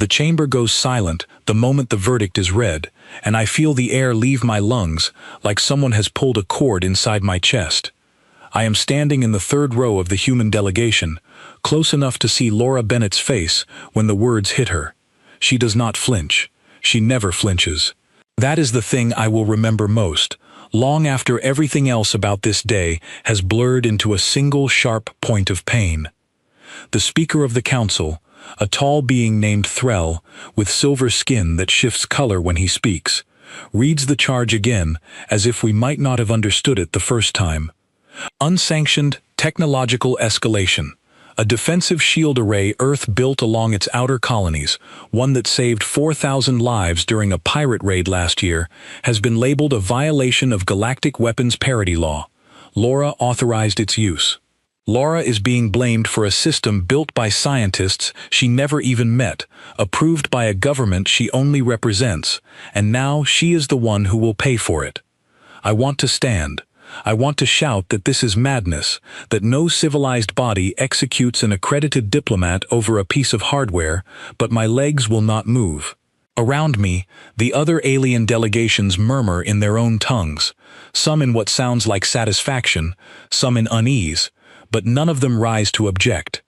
The chamber goes silent the moment the verdict is read, and I feel the air leave my lungs like someone has pulled a cord inside my chest. I am standing in the third row of the human delegation, close enough to see Laura Bennett's face when the words hit her. She does not flinch. She never flinches. That is the thing I will remember most, long after everything else about this day has blurred into a single sharp point of pain. The Speaker of the Council, a tall being named Threll, with silver skin that shifts color when he speaks, reads the charge again as if we might not have understood it the first time. Unsanctioned technological escalation. A defensive shield array Earth built along its outer colonies, one that saved 4,000 lives during a pirate raid last year, has been labeled a violation of galactic weapons parity law. Laura authorized its use. Laura is being blamed for a system built by scientists she never even met, approved by a government she only represents, and now she is the one who will pay for it. I want to stand. I want to shout that this is madness, that no civilized body executes an accredited diplomat over a piece of hardware, but my legs will not move. Around me, the other alien delegations murmur in their own tongues, some in what sounds like satisfaction, some in unease, but none of them rise to object.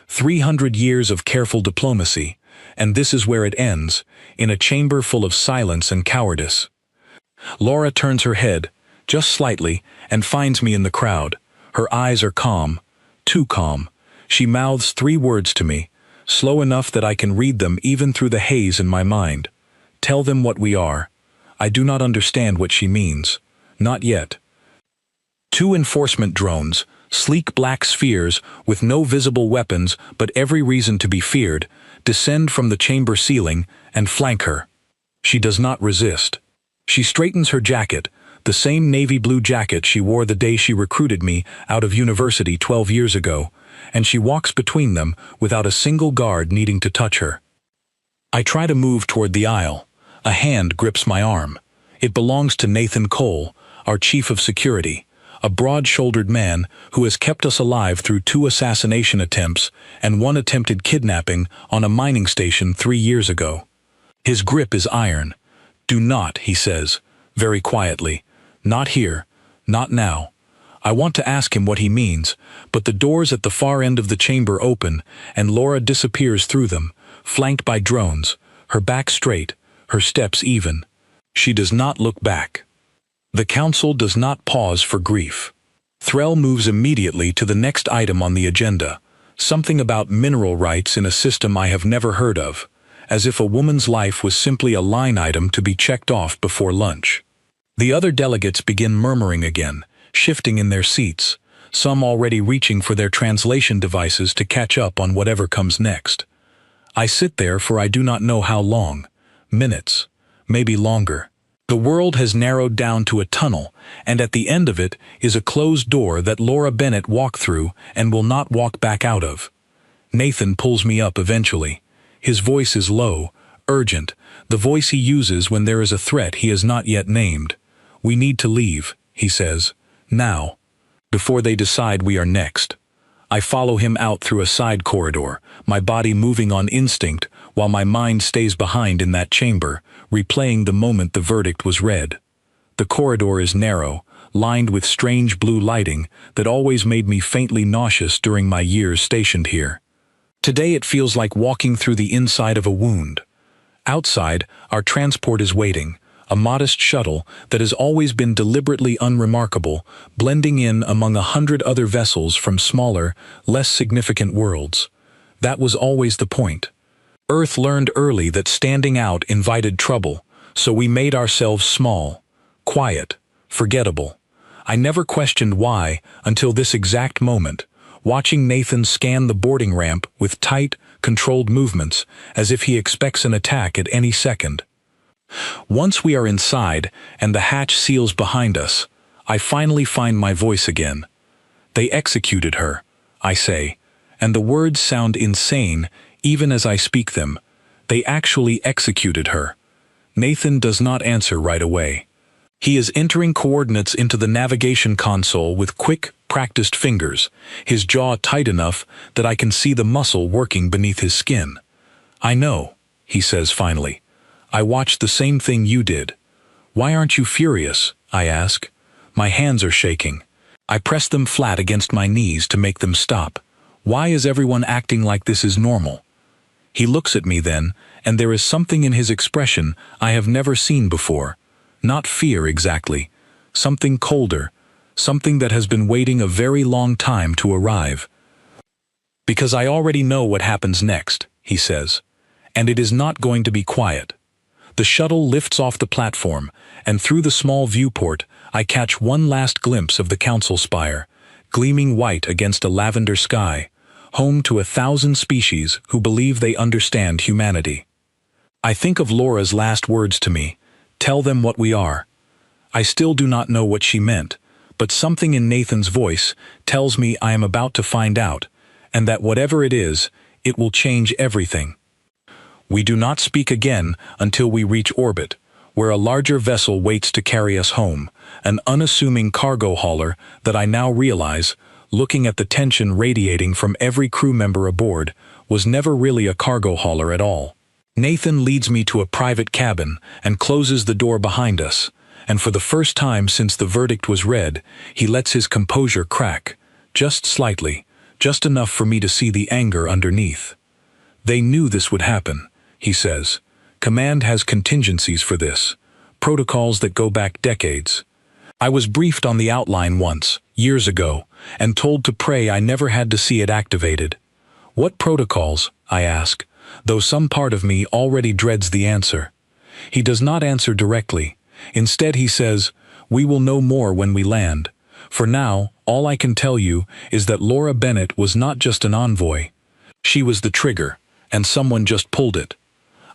300 years of careful diplomacy, and this is where it ends, in a chamber full of silence and cowardice. Laura turns her head, just slightly, and finds me in the crowd. Her eyes are calm, too calm. She mouths 3 words to me, slow enough that I can read them even through the haze in my mind. Tell them what we are. I do not understand what she means. Not yet. 2 enforcement drones, sleek black spheres with no visible weapons but every reason to be feared, descend from the chamber ceiling and flank her. She does not resist. She straightens her jacket, the same navy blue jacket she wore the day she recruited me out of university 12 years ago, and she walks between them without a single guard needing to touch her. I try to move toward the aisle. A hand grips my arm. It belongs to Nathan Cole, our chief of security, a broad-shouldered man who has kept us alive through 2 assassination attempts and 1 attempted kidnapping on a mining station 3 years ago. His grip is iron. "Do not," he says, very quietly. "Not here. Not now." I want to ask him what he means, but the doors at the far end of the chamber open, and Laura disappears through them, flanked by drones, her back straight, her steps even. She does not look back. The council does not pause for grief. Threll moves immediately to the next item on the agenda, something about mineral rights in a system I have never heard of, as if a woman's life was simply a line item to be checked off before lunch. The other delegates begin murmuring again, shifting in their seats, some already reaching for their translation devices to catch up on whatever comes next. I sit there for I do not know how long, minutes, maybe longer. The world has narrowed down to a tunnel, and at the end of it is a closed door that Laura Bennett walked through and will not walk back out of. Nathan pulls me up eventually. His voice is low, urgent, the voice he uses when there is a threat he has not yet named. "We need to leave," he says, "now, before they decide we are next." I follow him out through a side corridor, my body moving on instinct while my mind stays behind in that chamber, replaying the moment the verdict was read. The corridor is narrow, lined with strange blue lighting that always made me faintly nauseous during my years stationed here. Today it feels like walking through the inside of a wound. Outside, our transport is waiting, a modest shuttle that has always been deliberately unremarkable, blending in among 100 other vessels from smaller, less significant worlds. That was always the point. Earth learned early that standing out invited trouble, so we made ourselves small, quiet, forgettable. I never questioned why until this exact moment, watching Nathan scan the boarding ramp with tight, controlled movements, as if he expects an attack at any second. Once we are inside and the hatch seals behind us, I finally find my voice again. "They executed her," I say, and the words sound insane even as I speak them. They actually executed her. Nathan does not answer right away. He is entering coordinates into the navigation console with quick, practiced fingers, his jaw tight enough that I can see the muscle working beneath his skin. "I know," he says finally. I watched the same thing you did. Why aren't you furious? I ask. My hands are shaking. I press them flat against my knees to make them stop. Why is everyone acting like this is normal? He looks at me then, and there is something in his expression I have never seen before. Not fear exactly. Something colder. Something that has been waiting a very long time to arrive. Because I already know what happens next, he says. And it is not going to be quiet. The shuttle lifts off the platform, and through the small viewport, I catch one last glimpse of the council spire, gleaming white against a lavender sky, home to 1,000 species who believe they understand humanity. I think of Laura's last words to me, tell them what we are. I still do not know what she meant, but something in Nathan's voice tells me I am about to find out, and that whatever it is, it will change everything. We do not speak again until we reach orbit, where a larger vessel waits to carry us home, an unassuming cargo hauler that I now realize, looking at the tension radiating from every crew member aboard, was never really a cargo hauler at all. Nathan leads me to a private cabin and closes the door behind us, and for the first time since the verdict was read, he lets his composure crack, just slightly, just enough for me to see the anger underneath. They knew this would happen, he says. Command has contingencies for this, protocols that go back decades. I was briefed on the outline once, years ago, and told to pray I never had to see it activated. What protocols? I ask, though some part of me already dreads the answer. He does not answer directly. Instead he says, we will know more when we land. For now, all I can tell you is that Laura Bennett was not just an envoy. She was the trigger, and someone just pulled it.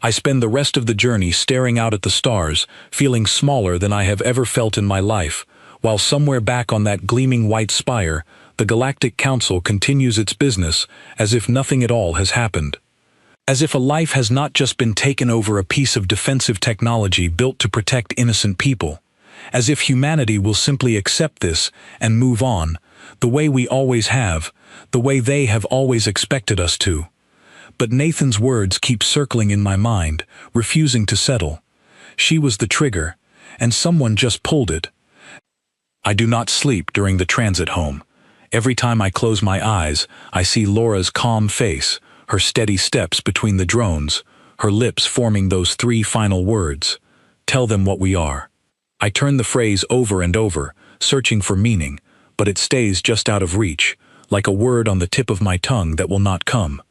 I spend the rest of the journey staring out at the stars, feeling smaller than I have ever felt in my life, while somewhere back on that gleaming white spire, the Galactic Council continues its business as if nothing at all has happened. As if a life has not just been taken over a piece of defensive technology built to protect innocent people. As if humanity will simply accept this and move on, the way we always have, the way they have always expected us to. But Nathan's words keep circling in my mind, refusing to settle. She was the trigger, and someone just pulled it. I do not sleep during the transit home. Every time I close my eyes, I see Laura's calm face, her steady steps between the drones, her lips forming those 3 final words. Tell them what we are. I turn the phrase over and over, searching for meaning, but it stays just out of reach, like a word on the tip of my tongue that will not come.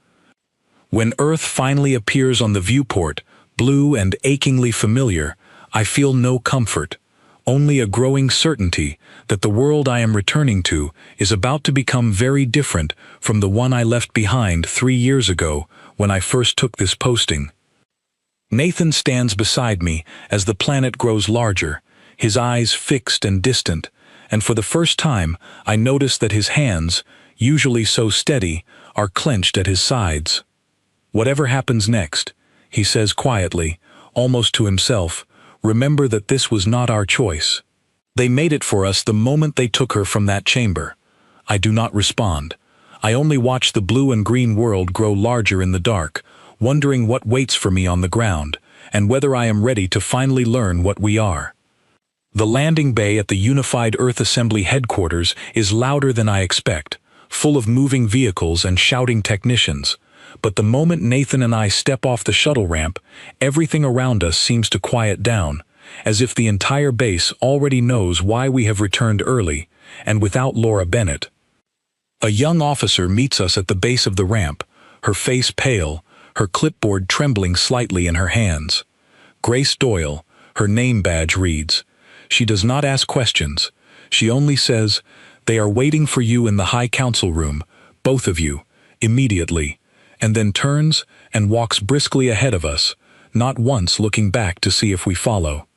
When Earth finally appears on the viewport, blue and achingly familiar, I feel no comfort, only a growing certainty that the world I am returning to is about to become very different from the one I left behind 3 years ago when I first took this posting. Nathan stands beside me as the planet grows larger, his eyes fixed and distant, and for the first time I notice that his hands, usually so steady, are clenched at his sides. Whatever happens next, he says quietly, almost to himself, remember that this was not our choice. They made it for us the moment they took her from that chamber. I do not respond. I only watch the blue and green world grow larger in the dark, wondering what waits for me on the ground, and whether I am ready to finally learn what we are. The landing bay at the Unified Earth Assembly headquarters is louder than I expect, full of moving vehicles and shouting technicians. But the moment Nathan and I step off the shuttle ramp, everything around us seems to quiet down, as if the entire base already knows why we have returned early, and without Laura Bennett. A young officer meets us at the base of the ramp, her face pale, her clipboard trembling slightly in her hands. Grace Doyle, her name badge reads. She does not ask questions. She only says, "They are waiting for you in the High Council room, both of you, immediately," and then turns and walks briskly ahead of us, not once looking back to see if we follow.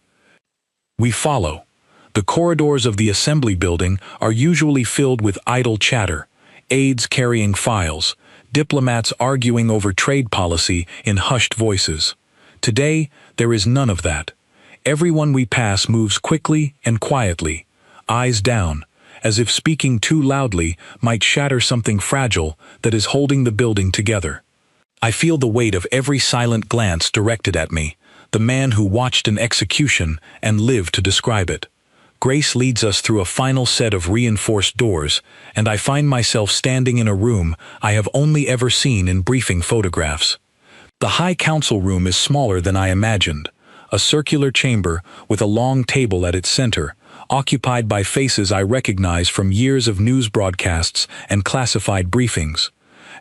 We follow. The corridors of the assembly building are usually filled with idle chatter, aides carrying files, diplomats arguing over trade policy in hushed voices. Today, there is none of that. Everyone we pass moves quickly and quietly, eyes down, as if speaking too loudly might shatter something fragile that is holding the building together. I feel the weight of every silent glance directed at me, the man who watched an execution and lived to describe it. Grace leads us through a final set of reinforced doors, and I find myself standing in a room I have only ever seen in briefing photographs. The High Council room is smaller than I imagined, a circular chamber with a long table at its center, occupied by faces I recognize from years of news broadcasts and classified briefings.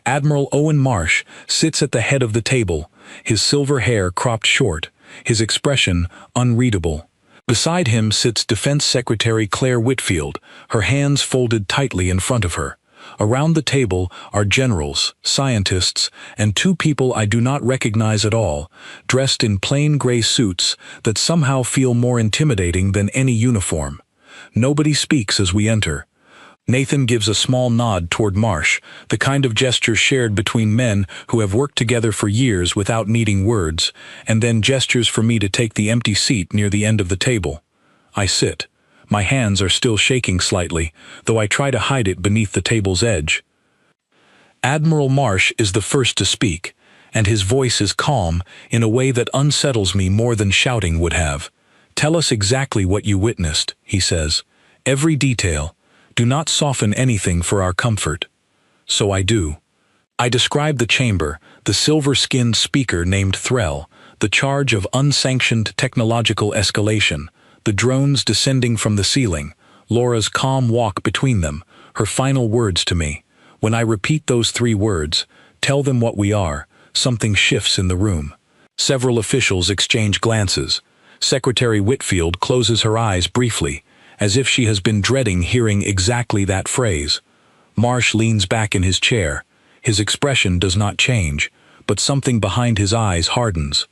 Admiral Owen Marsh sits at the head of the table, his silver hair cropped short, his expression unreadable. Beside him sits Defense Secretary Claire Whitfield, her hands folded tightly in front of her. Around the table are generals, scientists, and two people I do not recognize at all, dressed in plain gray suits that somehow feel more intimidating than any uniform. Nobody speaks as we enter. Nathan gives a small nod toward Marsh, the kind of gesture shared between men who have worked together for years without needing words, and then gestures for me to take the empty seat near the end of the table. I sit. My hands are still shaking slightly, though I try to hide it beneath the table's edge. Admiral Marsh is the first to speak, and his voice is calm in a way that unsettles me more than shouting would have. "Tell us exactly what you witnessed," he says. "Every detail. Do not soften anything for our comfort." So I do. I describe the chamber, the silver-skinned speaker named Threll, the charge of unsanctioned technological escalation, the drones descending from the ceiling, Laura's calm walk between them, her final words to me. When I repeat those 3 words, "Tell them what we are," something shifts in the room. Several officials exchange glances. Secretary Whitfield closes her eyes briefly, as if she has been dreading hearing exactly that phrase. Marsh leans back in his chair. His expression does not change, but something behind his eyes hardens.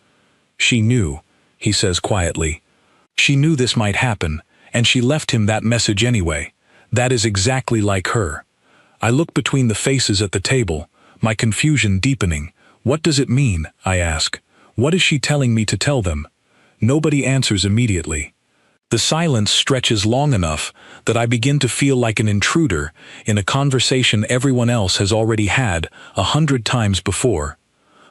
"She knew," he says quietly. "She knew this might happen, and she left him that message anyway. That is exactly like her." I look between the faces at the table, my confusion deepening. "What does it mean?" I ask. "What is she telling me to tell them?" Nobody answers immediately. The silence stretches long enough that I begin to feel like an intruder in a conversation everyone else has already had 100 times before.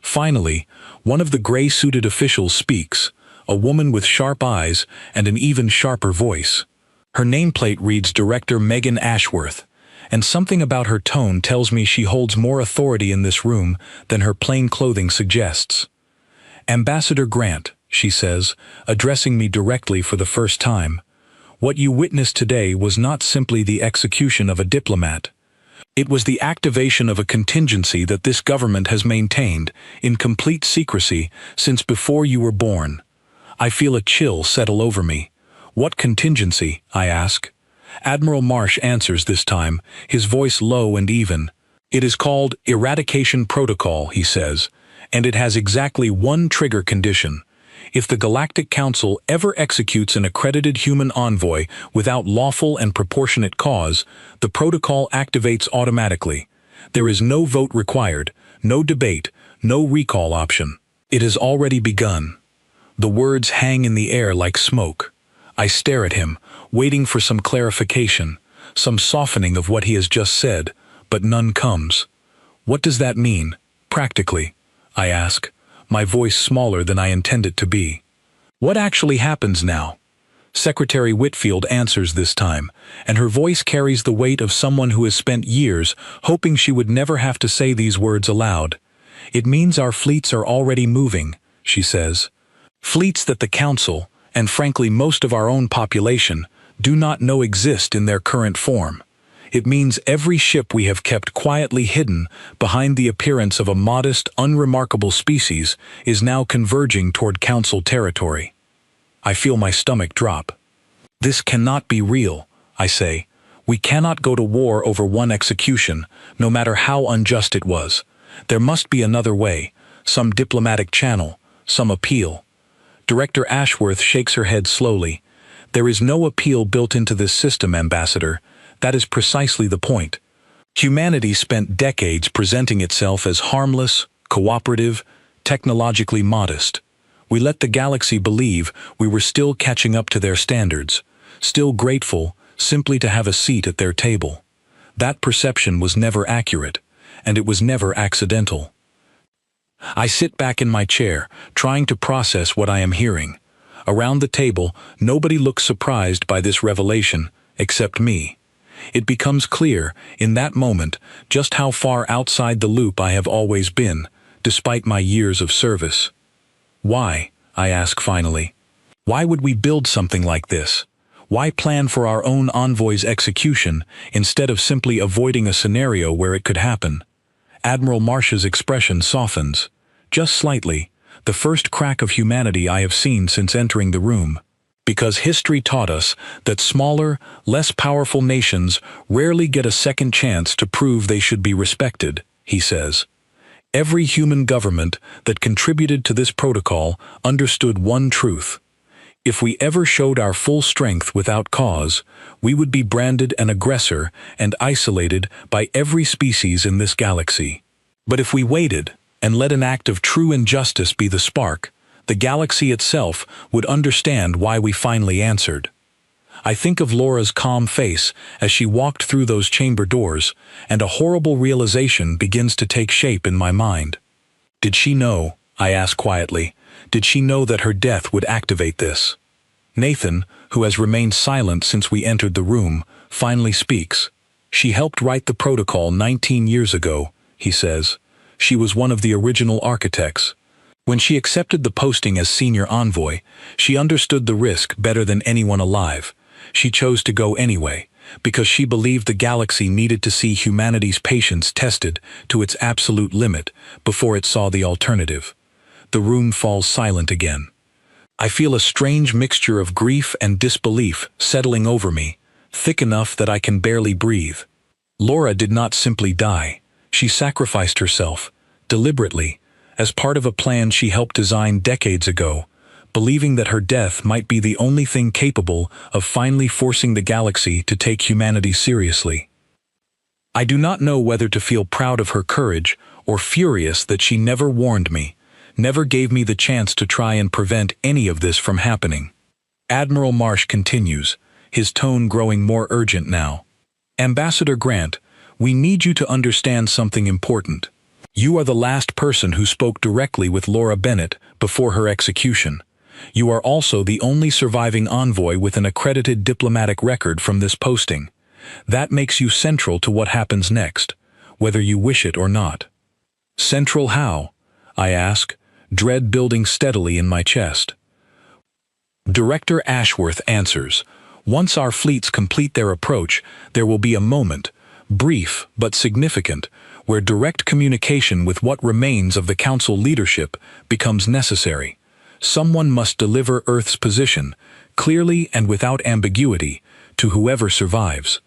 Finally, one of the gray-suited officials speaks, a woman with sharp eyes and an even sharper voice. Her nameplate reads Director Megan Ashworth, and something about her tone tells me she holds more authority in this room than her plain clothing suggests. "Ambassador Grant," she says, addressing me directly for the first time, "what you witnessed today was not simply the execution of a diplomat. It was the activation of a contingency that this government has maintained in complete secrecy since before you were born." I feel a chill settle over me. "What contingency?" I ask. Admiral Marsh answers this time, his voice low and even. "It is called Eradication Protocol," he says, "and it has exactly one trigger condition. If the Galactic Council ever executes an accredited human envoy without lawful and proportionate cause, the protocol activates automatically. There is no vote required, no debate, no recall option. It has already begun." The words hang in the air like smoke. I stare at him, waiting for some clarification, some softening of what he has just said, but none comes. "What does that mean, practically?" I ask, my voice smaller than I intend it to be. "What actually happens now?" Secretary Whitfield answers this time, and her voice carries the weight of someone who has spent years hoping she would never have to say these words aloud. "It means our fleets are already moving," she says. "Fleets that the Council, and frankly most of our own population, do not know exist in their current form. It means every ship we have kept quietly hidden behind the appearance of a modest, unremarkable species is now converging toward Council territory." I feel my stomach drop. "This cannot be real," I say. "We cannot go to war over one execution, no matter how unjust it was. There must be another way, some diplomatic channel, some appeal." Director Ashworth shakes her head slowly. "There is no appeal built into this system, Ambassador. That is precisely the point. Humanity spent decades presenting itself as harmless, cooperative, technologically modest. We let the galaxy believe we were still catching up to their standards, still grateful simply to have a seat at their table. That perception was never accurate, and it was never accidental. I sit back in my chair, trying to process what I am hearing. Around the table, nobody looks surprised by this revelation, except me. It becomes clear, in that moment, just how far outside the loop I have always been, despite my years of service. Why? I ask finally. Why would we build something like this? Why plan for our own Envoy's execution instead of simply avoiding a scenario where it could happen? Admiral Marsh's expression softens. Just slightly, the first crack of humanity I have seen since entering the room. Because history taught us that smaller, less powerful nations rarely get a second chance to prove they should be respected, he says. Every human government that contributed to this protocol understood one truth. If we ever showed our full strength without cause, we would be branded an aggressor and isolated by every species in this galaxy. But if we waited and let an act of true injustice be the spark, the galaxy itself would understand why we finally answered. I think of Laura's calm face as she walked through those chamber doors, and a horrible realization begins to take shape in my mind. Did she know? I ask quietly. Did she know that her death would activate this? Nathan, who has remained silent since we entered the room, finally speaks. She helped write the protocol 19 years ago, he says. She was one of the original architects. When she accepted the posting as senior envoy, she understood the risk better than anyone alive. She chose to go anyway, because she believed the galaxy needed to see humanity's patience tested to its absolute limit before it saw the alternative. The room falls silent again. I feel a strange mixture of grief and disbelief settling over me, thick enough that I can barely breathe. Laura did not simply die. She sacrificed herself, deliberately, as part of a plan she helped design decades ago, believing that her death might be the only thing capable of finally forcing the galaxy to take humanity seriously. I do not know whether to feel proud of her courage or furious that she never warned me, never gave me the chance to try and prevent any of this from happening. Admiral Marsh continues, his tone growing more urgent now. Ambassador Grant, we need you to understand something important. You are the last person who spoke directly with Laura Bennett before her execution. You are also the only surviving envoy with an accredited diplomatic record from this posting. That makes you central to what happens next, whether you wish it or not. Central how? I ask, dread building steadily in my chest. Director Ashworth answers, once our fleets complete their approach, there will be a moment, brief but significant, where direct communication with what remains of the Council leadership becomes necessary. Someone must deliver Earth's position, clearly and without ambiguity, to whoever survives.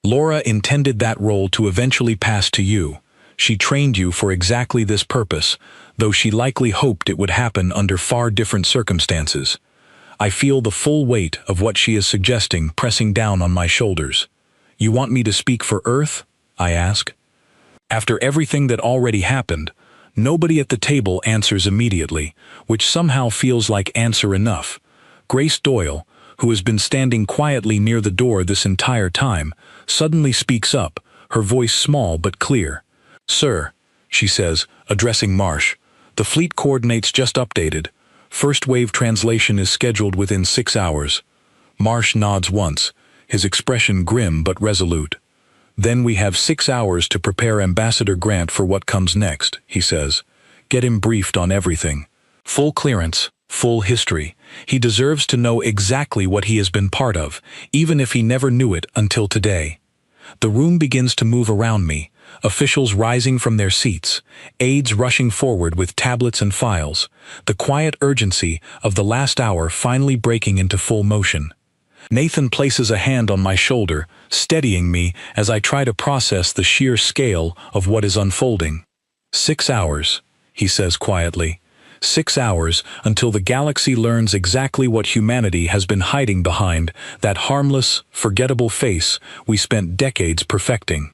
Laura intended that role to eventually pass to you. She trained you for exactly this purpose, though she likely hoped it would happen under far different circumstances. I feel the full weight of what she is suggesting pressing down on my shoulders. You want me to speak for Earth? I ask. After everything that already happened, nobody at the table answers immediately, which somehow feels like answer enough. Grace Doyle, who has been standing quietly near the door this entire time, suddenly speaks up, her voice small but clear. Sir, she says, addressing Marsh, the fleet coordinates just updated. First wave translation is scheduled within 6 hours. Marsh nods once, his expression grim but resolute. Then we have 6 hours to prepare Ambassador Grant for what comes next, he says. Get him briefed on everything. Full clearance, full history. He deserves to know exactly what he has been part of, even if he never knew it until today. The room begins to move around me, officials rising from their seats, aides rushing forward with tablets and files, the quiet urgency of the last hour finally breaking into full motion. Nathan places a hand on my shoulder, steadying me as I try to process the sheer scale of what is unfolding. 6 hours, he says quietly. 6 hours until the galaxy learns exactly what humanity has been hiding behind that harmless, forgettable face we spent decades perfecting.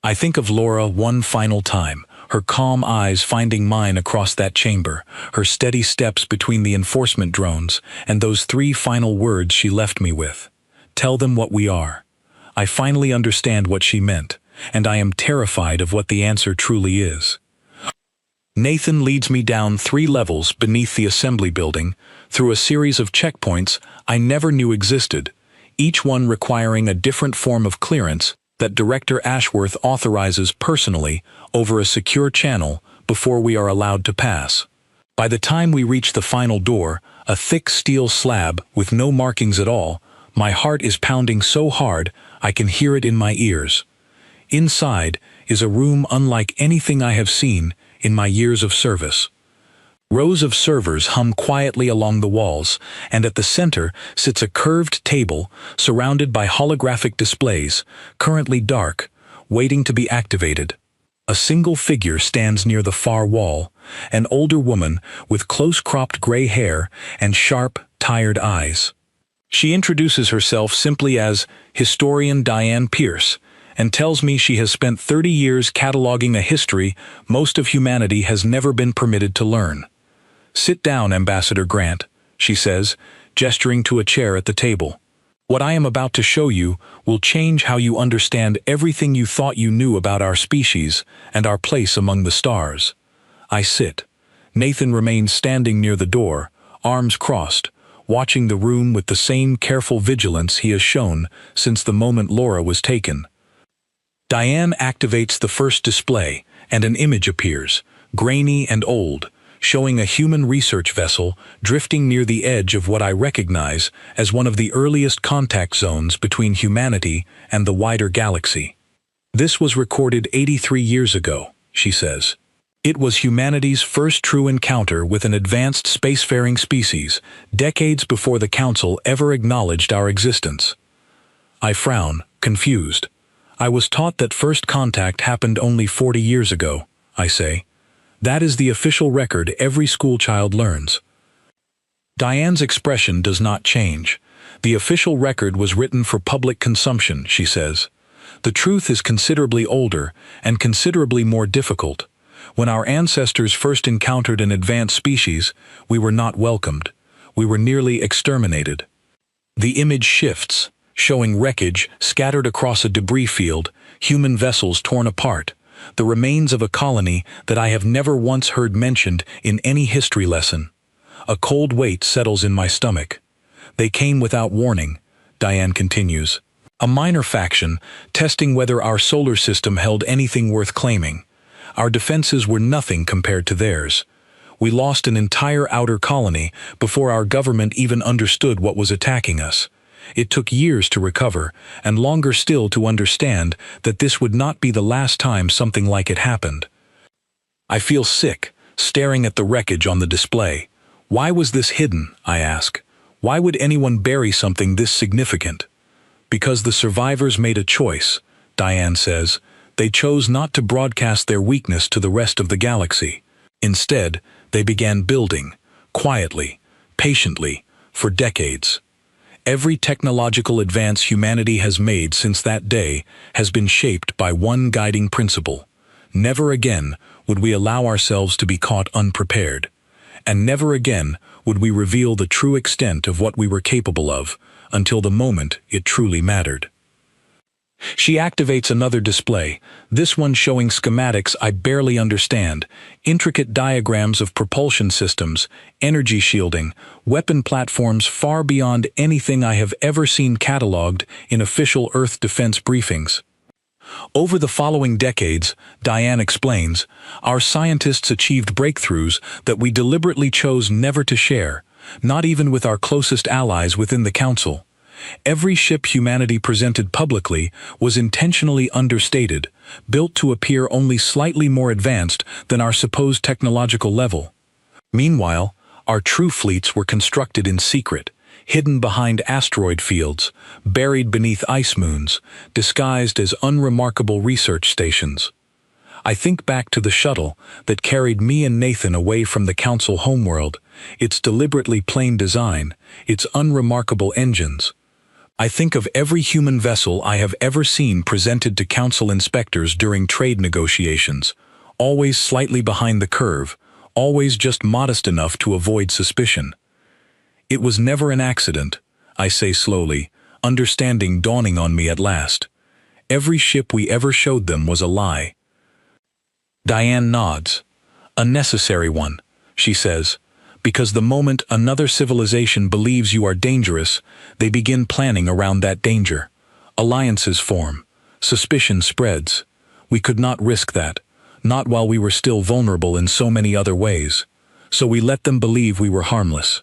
I think of Laura one final time, her calm eyes finding mine across that chamber, her steady steps between the enforcement drones, and those 3 final words she left me with. Tell them what we are. I finally understand what she meant, and I am terrified of what the answer truly is. Nathan leads me down 3 levels beneath the assembly building, through a series of checkpoints I never knew existed, each one requiring a different form of clearance that Director Ashworth authorizes personally over a secure channel before we are allowed to pass. By the time we reach the final door, a thick steel slab with no markings at all, my heart is pounding so hard I can hear it in my ears. Inside is a room unlike anything I have seen in my years of service. Rows of servers hum quietly along the walls, and at the center sits a curved table surrounded by holographic displays, currently dark, waiting to be activated. A single figure stands near the far wall, an older woman with close-cropped gray hair and sharp, tired eyes. She introduces herself simply as Historian Diane Pierce, and tells me she has spent 30 years cataloging a history most of humanity has never been permitted to learn. "Sit down, Ambassador Grant," she says, gesturing to a chair at the table. "What I am about to show you will change how you understand everything you thought you knew about our species and our place among the stars." I sit. Nathan remains standing near the door, arms crossed, watching the room with the same careful vigilance he has shown since the moment Laura was taken. Diane activates the first display, and an image appears, grainy and old, showing a human research vessel drifting near the edge of what I recognize as one of the earliest contact zones between humanity and the wider galaxy. "This was recorded 83 years ago," she says. "It was humanity's first true encounter with an advanced spacefaring species, decades before the Council ever acknowledged our existence." I frown, confused. "I was taught that first contact happened only 40 years ago," I say. "That is the official record every schoolchild learns." Diane's expression does not change. "The official record was written for public consumption," she says. "The truth is considerably older and considerably more difficult. When our ancestors first encountered an advanced species, we were not welcomed. We were nearly exterminated." The image shifts, showing wreckage scattered across a debris field, human vessels torn apart, the remains of a colony that I have never once heard mentioned in any history lesson. A cold weight settles in my stomach. "They came without warning," Diane continues. "A minor faction, testing whether our solar system held anything worth claiming. Our defenses were nothing compared to theirs. We lost an entire outer colony before our government even understood what was attacking us. It took years to recover, and longer still to understand that this would not be the last time something like it happened." I feel sick, staring at the wreckage on the display. Why was this hidden, I ask? Why would anyone bury something this significant? "Because the survivors made a choice," Diane says. "They chose not to broadcast their weakness to the rest of the galaxy. Instead, they began building, quietly, patiently, for decades. Every technological advance humanity has made since that day has been shaped by one guiding principle. Never again would we allow ourselves to be caught unprepared. And never again would we reveal the true extent of what we were capable of until the moment it truly mattered." She activates another display, this one showing schematics I barely understand, intricate diagrams of propulsion systems, energy shielding, weapon platforms far beyond anything I have ever seen catalogued in official Earth defense briefings. "Over the following decades," Diane explains, "our scientists achieved breakthroughs that we deliberately chose never to share, not even with our closest allies within the Council. Every ship humanity presented publicly was intentionally understated, built to appear only slightly more advanced than our supposed technological level. Meanwhile, our true fleets were constructed in secret, hidden behind asteroid fields, buried beneath ice moons, disguised as unremarkable research stations. I think back to the shuttle that carried me and Nathan away from the Council homeworld, its deliberately plain design, its unremarkable engines. I think of every human vessel I have ever seen presented to Council inspectors during trade negotiations, always slightly behind the curve, always just modest enough to avoid suspicion. It was never an accident, I say slowly, understanding dawning on me at last. Every ship we ever showed them was a lie." Diane nods. A necessary one, she says, because the moment another civilization believes you are dangerous, they begin planning around that danger. Alliances form. Suspicion spreads. We could not risk that, not while we were still vulnerable in so many other ways. So we let them believe we were harmless,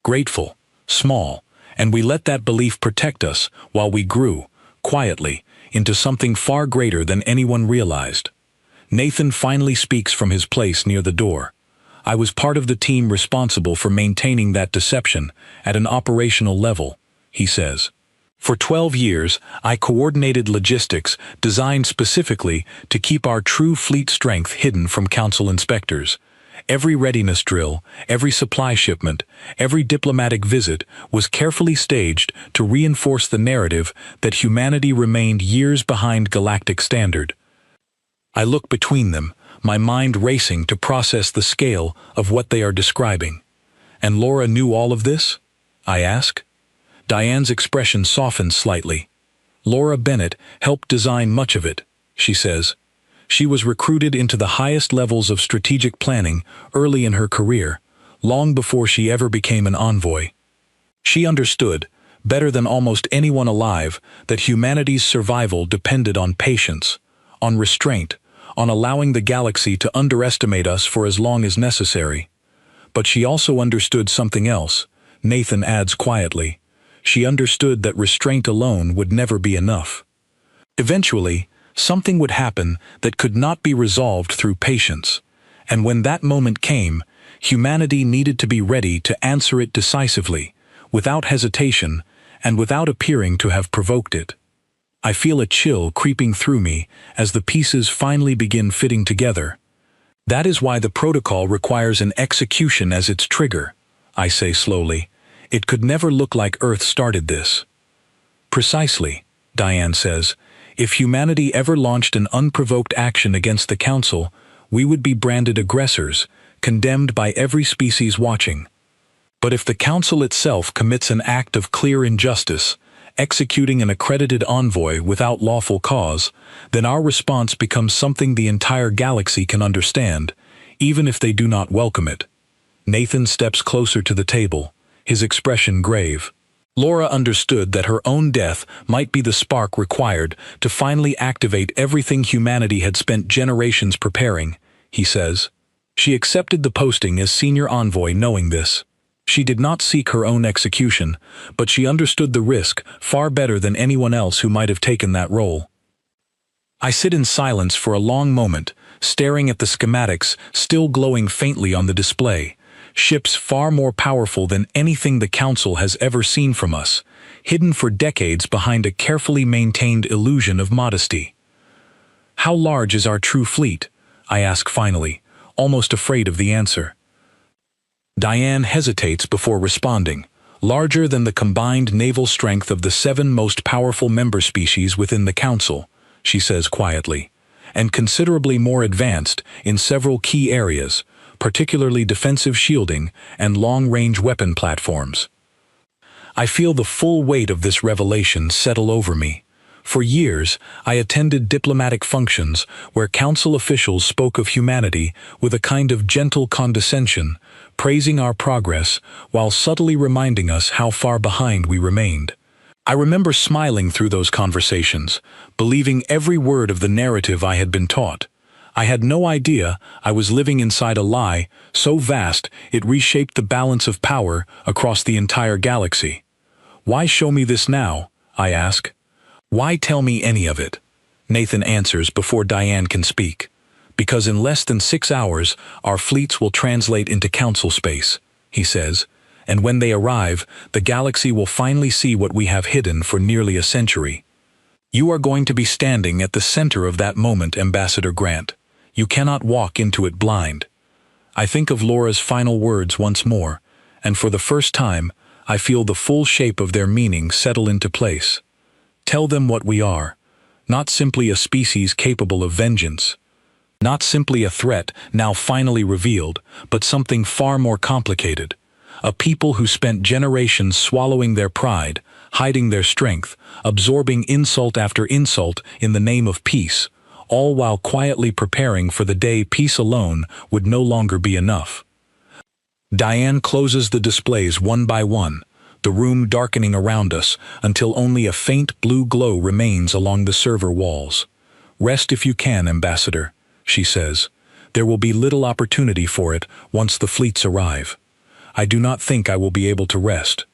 grateful, small, and we let that belief protect us while we grew, quietly, into something far greater than anyone realized. Nathan finally speaks from his place near the door. I was part of the team responsible for maintaining that deception at an operational level, he says. For 12 years, I coordinated logistics designed specifically to keep our true fleet strength hidden from council inspectors. Every readiness drill, every supply shipment, every diplomatic visit was carefully staged to reinforce the narrative that humanity remained years behind galactic standard. I look between them, my mind racing to process the scale of what they are describing. And Laura knew all of this? I ask. Diane's expression softens slightly. Laura Bennett helped design much of it, she says. She was recruited into the highest levels of strategic planning early in her career, long before she ever became an envoy. She understood, better than almost anyone alive, that humanity's survival depended on patience, on restraint, on allowing the galaxy to underestimate us for as long as necessary. But she also understood something else, Nathan adds quietly. She understood that restraint alone would never be enough. Eventually, something would happen that could not be resolved through patience, and when that moment came, humanity needed to be ready to answer it decisively, without hesitation, and without appearing to have provoked it. I feel a chill creeping through me as the pieces finally begin fitting together. That is why the protocol requires an execution as its trigger, I say slowly. It could never look like Earth started this. Precisely, Diane says. If humanity ever launched an unprovoked action against the Council, we would be branded aggressors, condemned by every species watching. But if the Council itself commits an act of clear injustice, executing an accredited envoy without lawful cause, then our response becomes something the entire galaxy can understand, even if they do not welcome it. Nathan steps closer to the table, his expression grave. Laura understood that her own death might be the spark required to finally activate everything humanity had spent generations preparing, he says. She accepted the posting as senior envoy knowing this. She did not seek her own execution, but she understood the risk far better than anyone else who might have taken that role. I sit in silence for a long moment, staring at the schematics still glowing faintly on the display. Ships far more powerful than anything the Council has ever seen from us, hidden for decades behind a carefully maintained illusion of modesty. How large is our true fleet? I ask finally, almost afraid of the answer. Diane hesitates before responding. Larger than the combined naval strength of the 7 most powerful member species within the Council, she says quietly, and considerably more advanced in several key areas, particularly defensive shielding and long-range weapon platforms. I feel the full weight of this revelation settle over me. For years, I attended diplomatic functions where Council officials spoke of humanity with a kind of gentle condescension, praising our progress while subtly reminding us how far behind we remained. I remember smiling through those conversations, believing every word of the narrative I had been taught. I had no idea I was living inside a lie so vast it reshaped the balance of power across the entire galaxy. Why show me this now? I ask. Why tell me any of it? Nathan answers before Diane can speak. Because in less than 6 hours, our fleets will translate into Council space, he says, and when they arrive, the galaxy will finally see what we have hidden for nearly a century. You are going to be standing at the center of that moment, Ambassador Grant. You cannot walk into it blind. I think of Laura's final words once more, and for the first time, I feel the full shape of their meaning settle into place. Tell them what we are, not simply a species capable of vengeance, not simply a threat now finally revealed, but something far more complicated. A people who spent generations swallowing their pride, hiding their strength, absorbing insult after insult in the name of peace, all while quietly preparing for the day peace alone would no longer be enough. Diane closes the displays one by one, the room darkening around us until only a faint blue glow remains along the server walls. "Rest if you can, Ambassador," she says. "There will be little opportunity for it once the fleets arrive. I do not think I will be able to rest.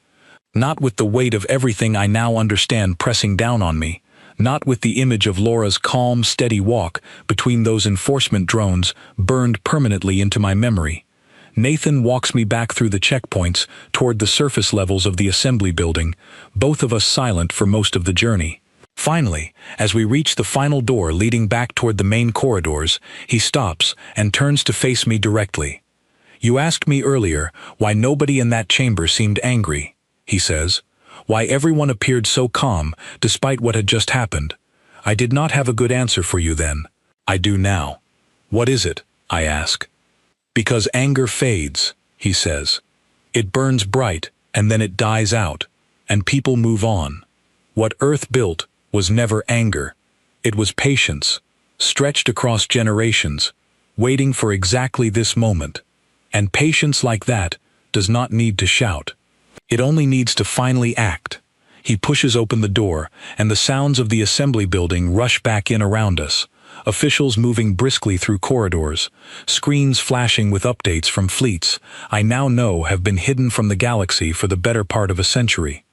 Not with the weight of everything I now understand pressing down on me. Not with the image of Laura's calm, steady walk between those enforcement drones burned permanently into my memory. Nathan walks me back through the checkpoints toward the surface levels of the assembly building, both of us silent for most of the journey. Finally, as we reach the final door leading back toward the main corridors, he stops and turns to face me directly. "You asked me earlier why nobody in that chamber seemed angry," he says. "Why everyone appeared so calm despite what had just happened. I did not have a good answer for you then. I do now." "What is it?" I ask. "Because anger fades," he says. "It burns bright and then it dies out, and people move on. What Earth built was never anger. It was patience, stretched across generations, waiting for exactly this moment. And patience like that does not need to shout. It only needs to finally act." He pushes open the door, and the sounds of the assembly building rush back in around us. Officials moving briskly through corridors, screens flashing with updates from fleets I now know have been hidden from the galaxy for the better part of a century.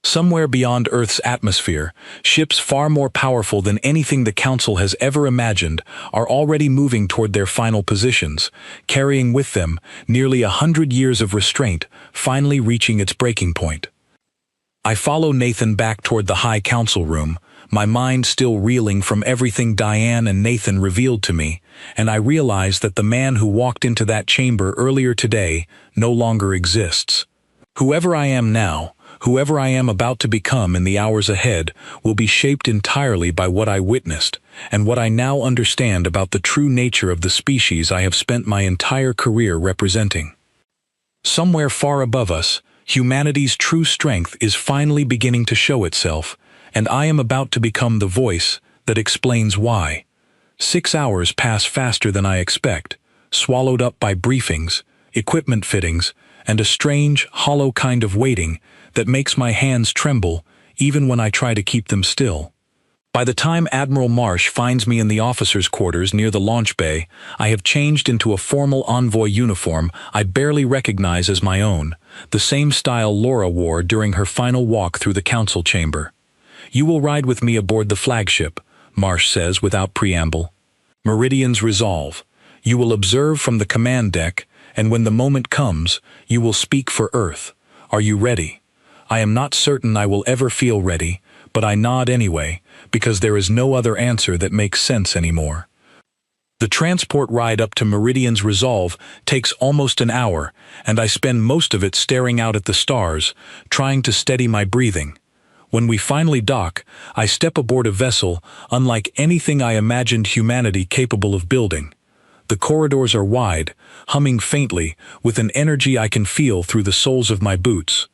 Somewhere beyond Earth's atmosphere, ships far more powerful than anything the Council has ever imagined are already moving toward their final positions, carrying with them nearly 100 years of restraint, finally reaching its breaking point. I follow Nathan back toward the High Council room, my mind still reeling from everything Diane and Nathan revealed to me, and I realize that the man who walked into that chamber earlier today no longer exists. Whoever I am now, whoever I am about to become in the hours ahead, will be shaped entirely by what I witnessed, and what I now understand about the true nature of the species I have spent my entire career representing. Somewhere far above us, humanity's true strength is finally beginning to show itself, and I am about to become the voice that explains why. 6 hours pass faster than I expect, swallowed up by briefings, equipment fittings, and a strange, hollow kind of waiting that makes my hands tremble even when I try to keep them still. By the time Admiral Marsh finds me in the officers' quarters near the launch bay, I have changed into a formal Envoy uniform I barely recognize as my own, the same style Laura wore during her final walk through the council chamber. "You will ride with me aboard the flagship," Marsh says without preamble. "Meridian's resolve. You will observe from the command deck, and when the moment comes, you will speak for Earth. Are you ready?" I am not certain I will ever feel ready, but I nod anyway, because there is no other answer that makes sense anymore. The transport ride up to Meridian's resolve takes almost an hour, and I spend most of it staring out at the stars, trying to steady my breathing. When we finally dock, I step aboard a vessel unlike anything I imagined humanity capable of building. The corridors are wide, humming faintly, with an energy I can feel through the soles of my boots.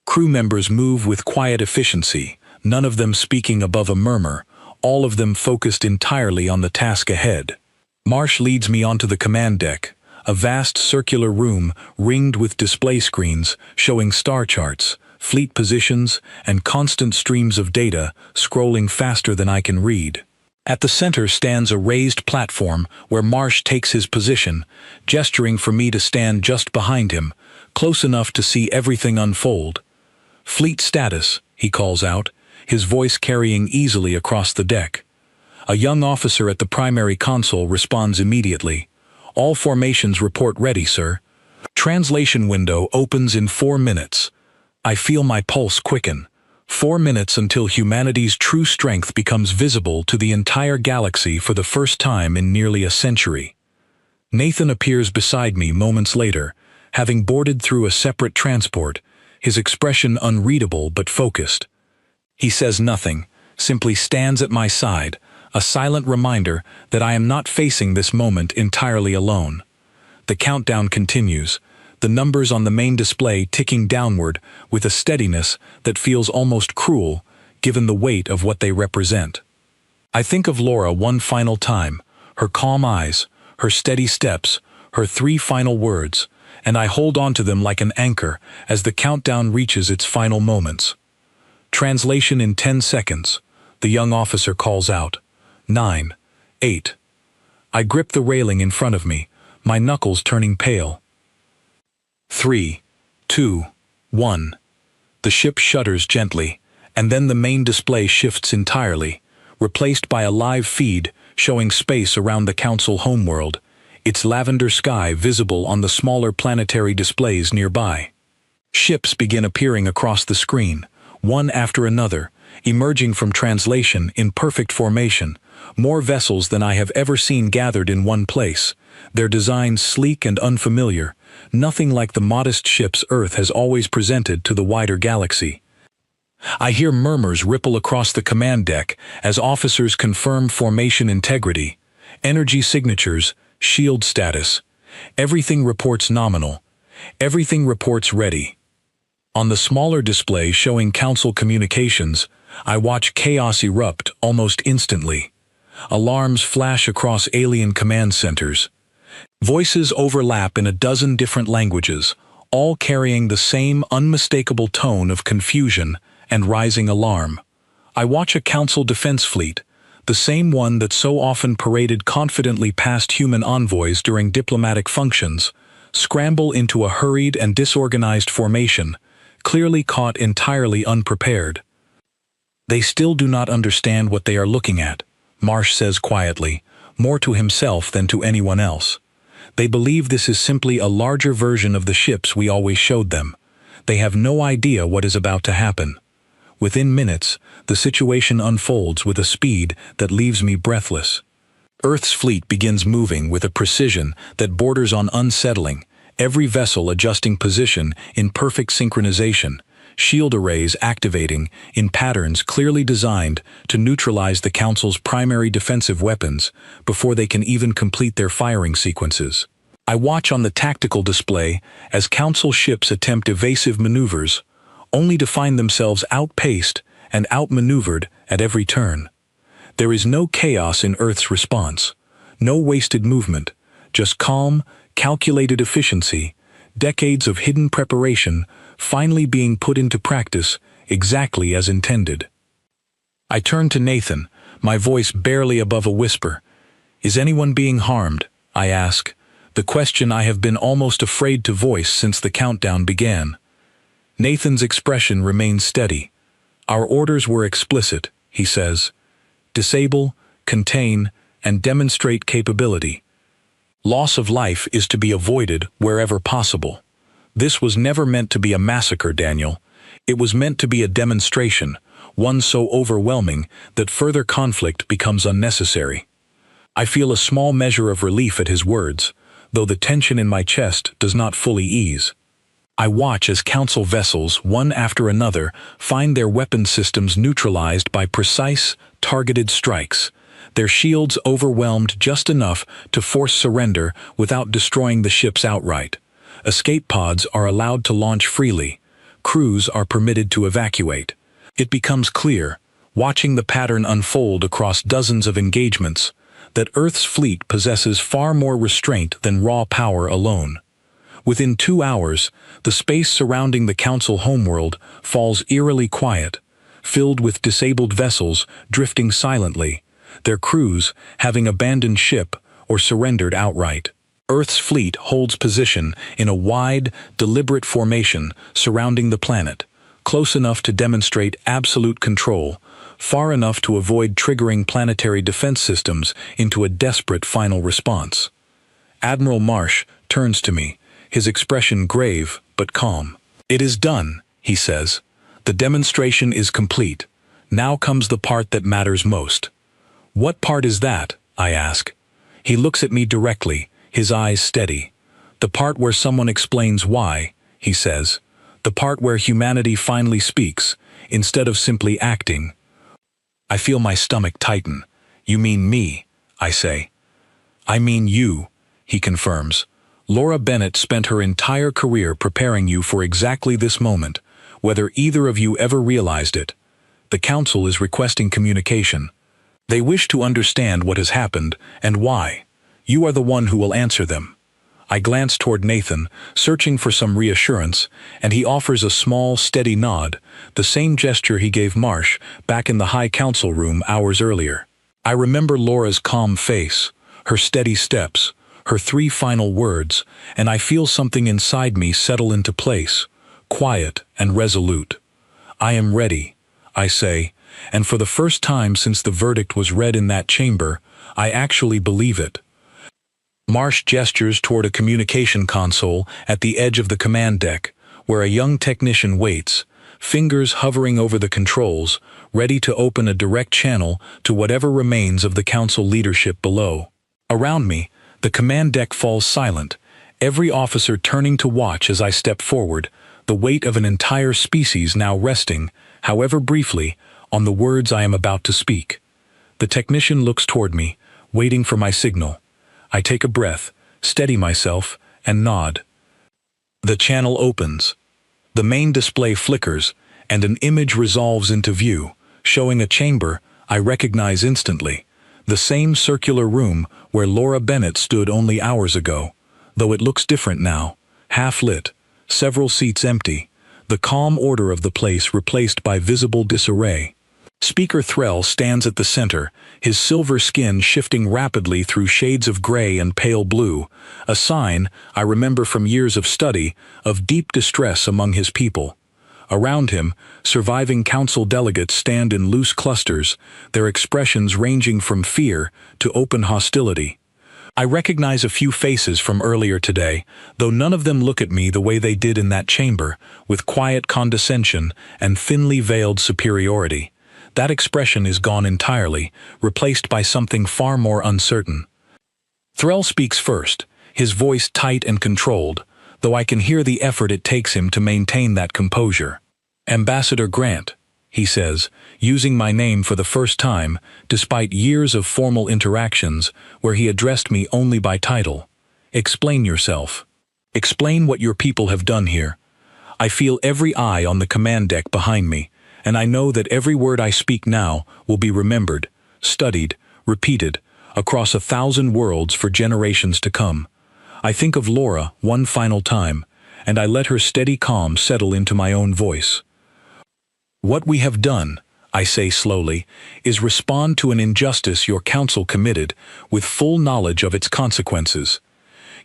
Crew members move with quiet efficiency, none of them speaking above a murmur, all of them focused entirely on the task ahead. Marsh leads me onto the command deck, a vast circular room ringed with display screens showing star charts, fleet positions, and constant streams of data scrolling faster than I can read. At the center stands a raised platform where Marsh takes his position, gesturing for me to stand just behind him, close enough to see everything unfold. "Fleet status," he calls out, his voice carrying easily across the deck. A young officer at the primary console responds immediately. "All formations report ready, sir." Translation window opens in 4 minutes. I feel my pulse quicken. 4 minutes until humanity's true strength becomes visible to the entire galaxy for the first time in nearly a century. Nathan appears beside me moments later, having boarded through a separate transport, his expression unreadable but focused. He says nothing, simply stands at my side, a silent reminder that I am not facing this moment entirely alone. The countdown continues, the numbers on the main display ticking downward with a steadiness that feels almost cruel, given the weight of what they represent. I think of Laura one final time, her calm eyes, her steady steps, her 3 final words, and I hold on to them like an anchor as the countdown reaches its final moments. Translation in 10 seconds. The young officer calls out. 9, 8. I grip the railing in front of me, my knuckles turning pale. 3, 2, 1. The ship shudders gently, and then the main display shifts entirely, replaced by a live feed showing space around the Council homeworld, its lavender sky visible on the smaller planetary displays nearby. Ships begin appearing across the screen, one after another, emerging from translation in perfect formation, more vessels than I have ever seen gathered in one place, their designs sleek and unfamiliar, nothing like the modest ships Earth has always presented to the wider galaxy. I hear murmurs ripple across the command deck as officers confirm formation integrity, energy signatures, shield status. Everything reports nominal. Everything reports ready. On the smaller display showing Council communications, I watch chaos erupt almost instantly. Alarms flash across alien command centers. Voices overlap in a dozen different languages, all carrying the same unmistakable tone of confusion and rising alarm. I watch a Council defense fleet, the same one that so often paraded confidently past human envoys during diplomatic functions, scramble into a hurried and disorganized formation, clearly caught entirely unprepared. They still do not understand what they are looking at, Marsh says quietly, more to himself than to anyone else. They believe this is simply a larger version of the ships we always showed them. They have no idea what is about to happen. Within minutes, the situation unfolds with a speed that leaves me breathless. Earth's fleet begins moving with a precision that borders on unsettling, every vessel adjusting position in perfect synchronization, shield arrays activating in patterns clearly designed to neutralize the Council's primary defensive weapons before they can even complete their firing sequences. I watch on the tactical display as Council ships attempt evasive maneuvers, only to find themselves outpaced and outmaneuvered at every turn. There is no chaos in Earth's response, no wasted movement, just calm, calculated efficiency, decades of hidden preparation finally being put into practice exactly as intended. I turn to Nathan, my voice barely above a whisper. Is anyone being harmed? I ask, the question I have been almost afraid to voice since the countdown began. Nathan's expression remains steady. Our orders were explicit, he says. Disable, contain, and demonstrate capability. Loss of life is to be avoided wherever possible. This was never meant to be a massacre, Daniel. It was meant to be a demonstration, one so overwhelming that further conflict becomes unnecessary. I feel a small measure of relief at his words, though the tension in my chest does not fully ease. I watch as Council vessels, one after another, find their weapon systems neutralized by precise, targeted strikes, their shields overwhelmed just enough to force surrender without destroying the ships outright. Escape pods are allowed to launch freely. Crews are permitted to evacuate. It becomes clear, watching the pattern unfold across dozens of engagements, that Earth's fleet possesses far more restraint than raw power alone. Within 2 hours, the space surrounding the Council homeworld falls eerily quiet, filled with disabled vessels drifting silently, their crews having abandoned ship or surrendered outright. Earth's fleet holds position in a wide, deliberate formation surrounding the planet, close enough to demonstrate absolute control, far enough to avoid triggering planetary defense systems into a desperate final response. Admiral Marsh turns to me, his expression grave but calm. It is done, he says. The demonstration is complete. Now comes the part that matters most. What part is that? I ask. He looks at me directly, his eyes steady. The part where someone explains why, he says. The part where humanity finally speaks, instead of simply acting. I feel my stomach tighten. You mean me, I say. I mean you, he confirms. Laura Bennett spent her entire career preparing you for exactly this moment, whether either of you ever realized it. The Council is requesting communication. They wish to understand what has happened and why. You are the one who will answer them. I glance toward Nathan, searching for some reassurance, and he offers a small, steady nod, the same gesture he gave Marsh back in the High Council room hours earlier. I remember Laura's calm face, her steady steps, her 3 final words, and I feel something inside me settle into place, quiet and resolute. I am ready, I say, and for the first time since the verdict was read in that chamber, I actually believe it. Marsh gestures toward a communication console at the edge of the command deck, where a young technician waits, fingers hovering over the controls, ready to open a direct channel to whatever remains of the council leadership below. Around me, the command deck falls silent, every officer turning to watch as I step forward, the weight of an entire species now resting, however briefly, on the words I am about to speak. The technician looks toward me, waiting for my signal. I take a breath, steady myself, and nod. The channel opens. The main display flickers, and an image resolves into view, showing a chamber I recognize instantly, the same circular room where Laura Bennett stood only hours ago, though it looks different now, half-lit, several seats empty, the calm order of the place replaced by visible disarray. Speaker Threll stands at the center, his silver skin shifting rapidly through shades of gray and pale blue, a sign, I remember from years of study, of deep distress among his people. Around him, surviving council delegates stand in loose clusters, their expressions ranging from fear to open hostility. I recognize a few faces from earlier today, though none of them look at me the way they did in that chamber, with quiet condescension and thinly veiled superiority. That expression is gone entirely, replaced by something far more uncertain. Threll speaks first, his voice tight and controlled, though I can hear the effort it takes him to maintain that composure. "Ambassador Grant," he says, using my name for the first time, despite years of formal interactions where he addressed me only by title. "Explain yourself. Explain what your people have done here." I feel every eye on the command deck behind me, and I know that every word I speak now will be remembered, studied, repeated, across 1,000 worlds for generations to come. I think of Laura one final time, and I let her steady calm settle into my own voice. "What we have done," I say slowly, "is respond to an injustice your council committed, with full knowledge of its consequences.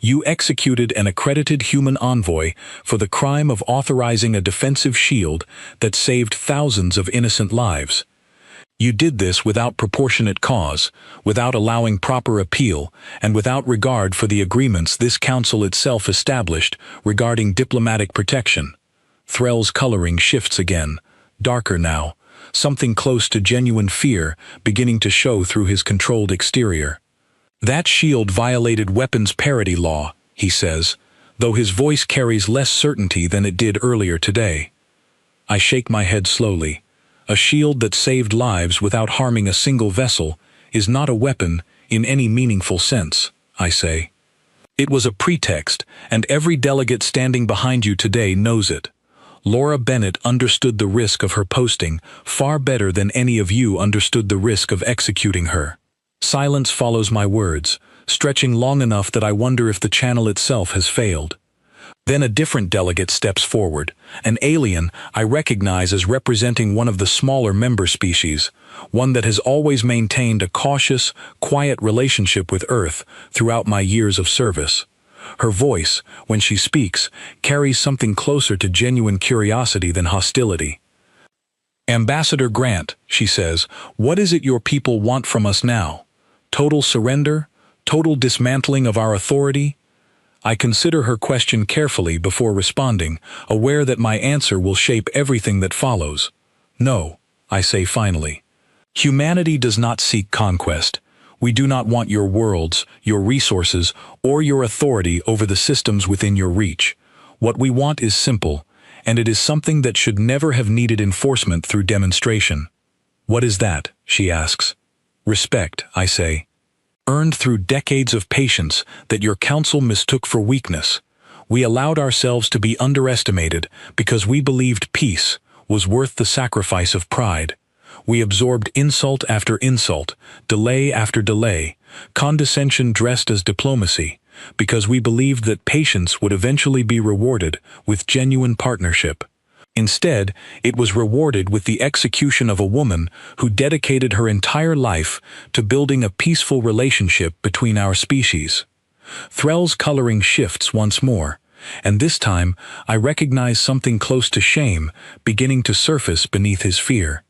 You executed an accredited human envoy for the crime of authorizing a defensive shield that saved thousands of innocent lives. You did this without proportionate cause, without allowing proper appeal, and without regard for the agreements this council itself established regarding diplomatic protection." Threll's coloring shifts again, darker now, something close to genuine fear beginning to show through his controlled exterior. "That shield violated weapons parity law," he says, though his voice carries less certainty than it did earlier today. I shake my head slowly. A shield that saved lives without harming a single vessel is not a weapon in any meaningful sense, I say. It was a pretext, and every delegate standing behind you today knows it. Laura Bennett understood the risk of her posting far better than any of you understood the risk of executing her. Silence follows my words, stretching long enough that I wonder if the channel itself has failed. Then a different delegate steps forward, an alien I recognize as representing one of the smaller member species, one that has always maintained a cautious, quiet relationship with Earth throughout my years of service. Her voice, when she speaks, carries something closer to genuine curiosity than hostility. "Ambassador Grant," she says, "what is it your people want from us now? Total surrender? Total dismantling of our authority?" I consider her question carefully before responding, aware that my answer will shape everything that follows. "No," I say finally. "Humanity does not seek conquest. We do not want your worlds, your resources, or your authority over the systems within your reach. What we want is simple, and it is something that should never have needed enforcement through demonstration." "What is that?" she asks. "Respect," I say. "Earned through decades of patience that your council mistook for weakness. We allowed ourselves to be underestimated because we believed peace was worth the sacrifice of pride. We absorbed insult after insult, delay after delay, condescension dressed as diplomacy, because we believed that patience would eventually be rewarded with genuine partnership. Instead, it was rewarded with the execution of a woman who dedicated her entire life to building a peaceful relationship between our species. Threll's coloring shifts once more, and this time I recognize something close to shame beginning to surface beneath his fear.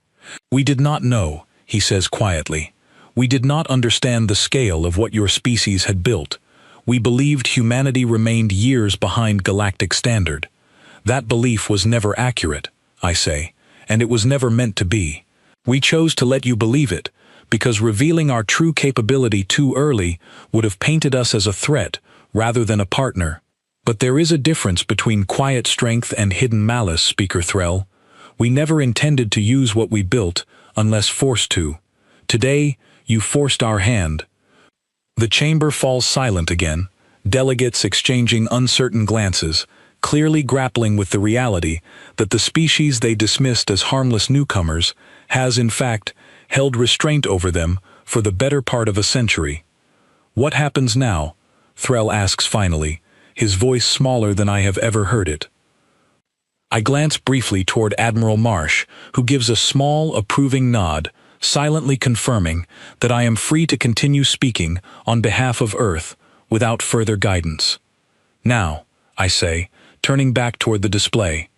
"We did not know," he says quietly. "We did not understand the scale of what your species had built. We believed humanity remained years behind galactic standard. That belief was never accurate," I say, "and it was never meant to be. We chose to let you believe it, because revealing our true capability too early would have painted us as a threat rather than a partner. But there is a difference between quiet strength and hidden malice, Speaker Threll. We never intended to use what we built unless forced to. Today, you forced our hand." The chamber falls silent again, delegates exchanging uncertain glances, clearly grappling with the reality that the species they dismissed as harmless newcomers has, in fact, held restraint over them for the better part of a century. "What happens now?" Threll asks finally, his voice smaller than I have ever heard it. I glance briefly toward Admiral Marsh, who gives a small, approving nod, silently confirming that I am free to continue speaking on behalf of Earth without further guidance. "Now," I say, turning back toward the display,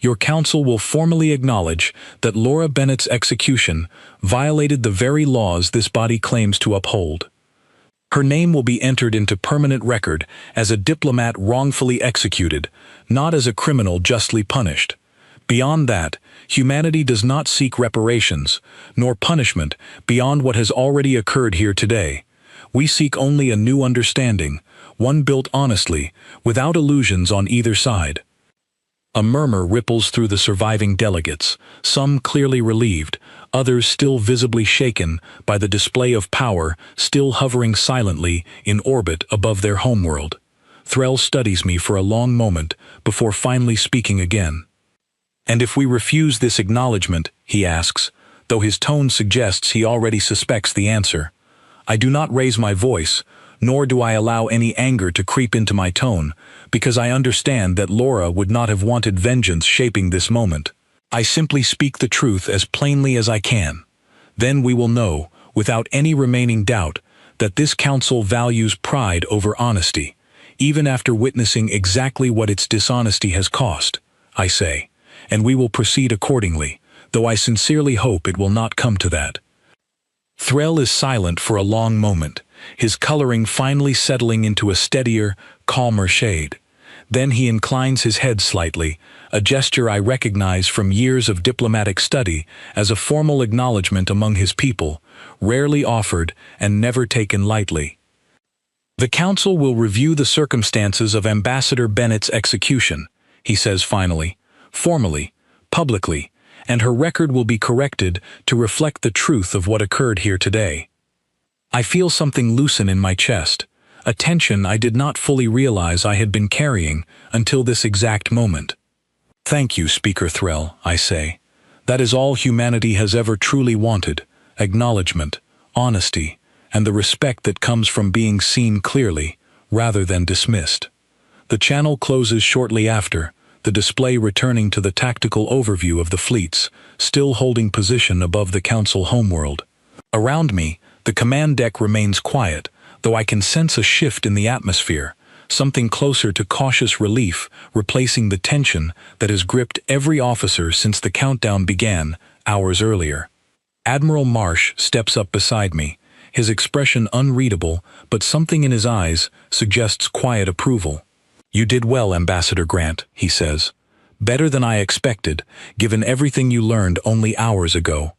"your council will formally acknowledge that Laura Bennett's execution violated the very laws this body claims to uphold. Her name will be entered into permanent record as a diplomat wrongfully executed, not as a criminal justly punished. Beyond that, humanity does not seek reparations, nor punishment beyond what has already occurred here today. We seek only a new understanding, one built honestly, without illusions on either side." A murmur ripples through the surviving delegates, some clearly relieved, others still visibly shaken by the display of power still hovering silently in orbit above their homeworld. Threll studies me for a long moment before finally speaking again. "And if we refuse this acknowledgement," he asks, though his tone suggests he already suspects the answer. I do not raise my voice, nor do I allow any anger to creep into my tone, because I understand that Laura would not have wanted vengeance shaping this moment. I simply speak the truth as plainly as I can. Then we will know, without any remaining doubt, that this council values pride over honesty, even after witnessing exactly what its dishonesty has cost, I say, and we will proceed accordingly, though I sincerely hope it will not come to that. Threll is silent for a long moment, his coloring finally settling into a steadier, calmer shade. Then he inclines his head slightly, a gesture I recognize from years of diplomatic study as a formal acknowledgement among his people, rarely offered and never taken lightly. "The Council will review the circumstances of Ambassador Bennett's execution," he says finally, "formally, publicly, and her record will be corrected to reflect the truth of what occurred here today." I feel something loosen in my chest, a tension I did not fully realize I had been carrying until this exact moment. "Thank you, Speaker Threll," I say. "That is all humanity has ever truly wanted: acknowledgement, honesty, and the respect that comes from being seen clearly, rather than dismissed." The channel closes shortly after, the display returning to the tactical overview of the fleets, still holding position above the Council homeworld. Around me, the command deck remains quiet, though I can sense a shift in the atmosphere, something closer to cautious relief replacing the tension that has gripped every officer since the countdown began, hours earlier. Admiral Marsh steps up beside me, his expression unreadable, but something in his eyes suggests quiet approval. "You did well, Ambassador Grant," he says. "Better than I expected, given everything you learned only hours ago."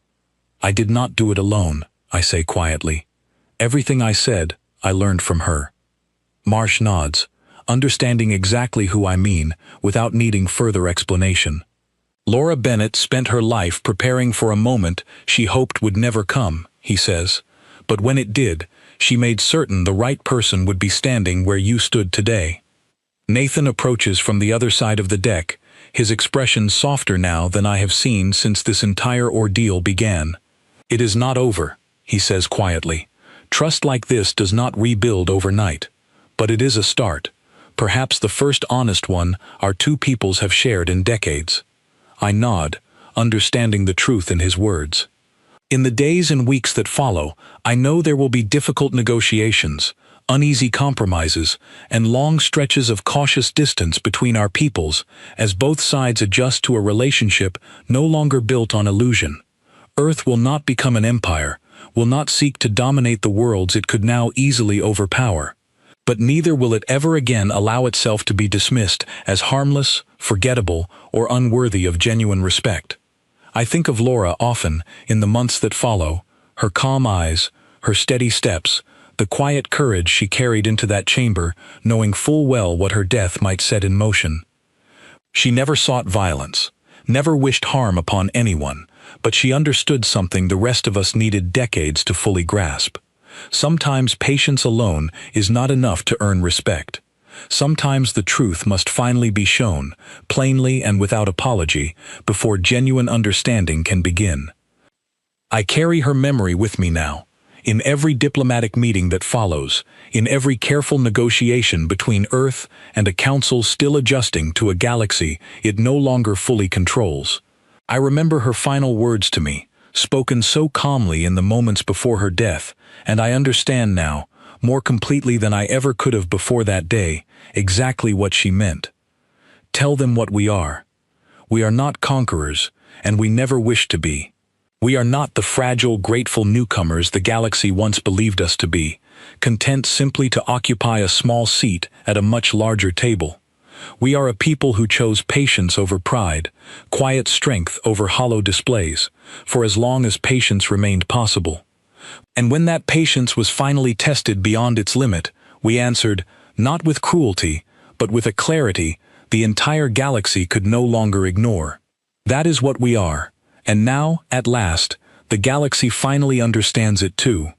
"I did not do it alone," I say quietly. "Everything I said, I learned from her." Marsh nods, understanding exactly who I mean, without needing further explanation. "Laura Bennett spent her life preparing for a moment she hoped would never come," he says. "But when it did, she made certain the right person would be standing where you stood today." Nathan approaches from the other side of the deck, his expression softer now than I have seen since this entire ordeal began. "It is not over," he says quietly. "Trust like this does not rebuild overnight. But it is a start, perhaps the first honest one our two peoples have shared in decades." I nod, understanding the truth in his words. In the days and weeks that follow, I know there will be difficult negotiations, uneasy compromises, and long stretches of cautious distance between our peoples as both sides adjust to a relationship no longer built on illusion. Earth will not become an empire, will not seek to dominate the worlds it could now easily overpower. But neither will it ever again allow itself to be dismissed as harmless, forgettable, or unworthy of genuine respect. I think of Laura often in the months that follow, her calm eyes, her steady steps, the quiet courage she carried into that chamber, knowing full well what her death might set in motion. She never sought violence, never wished harm upon anyone, but she understood something the rest of us needed decades to fully grasp. Sometimes patience alone is not enough to earn respect. Sometimes the truth must finally be shown, plainly and without apology, before genuine understanding can begin. I carry her memory with me now, in every diplomatic meeting that follows, in every careful negotiation between Earth and a council still adjusting to a galaxy it no longer fully controls. I remember her final words to me, spoken so calmly in the moments before her death, and I understand now, more completely than I ever could have before that day, exactly what she meant. Tell them what we are. We are not conquerors, and we never wish to be. We are not the fragile, grateful newcomers the galaxy once believed us to be, content simply to occupy a small seat at a much larger table. We are a people who chose patience over pride, quiet strength over hollow displays, for as long as patience remained possible. And when that patience was finally tested beyond its limit, we answered, not with cruelty, but with a clarity the entire galaxy could no longer ignore. That is what we are, and now, at last, the galaxy finally understands it too.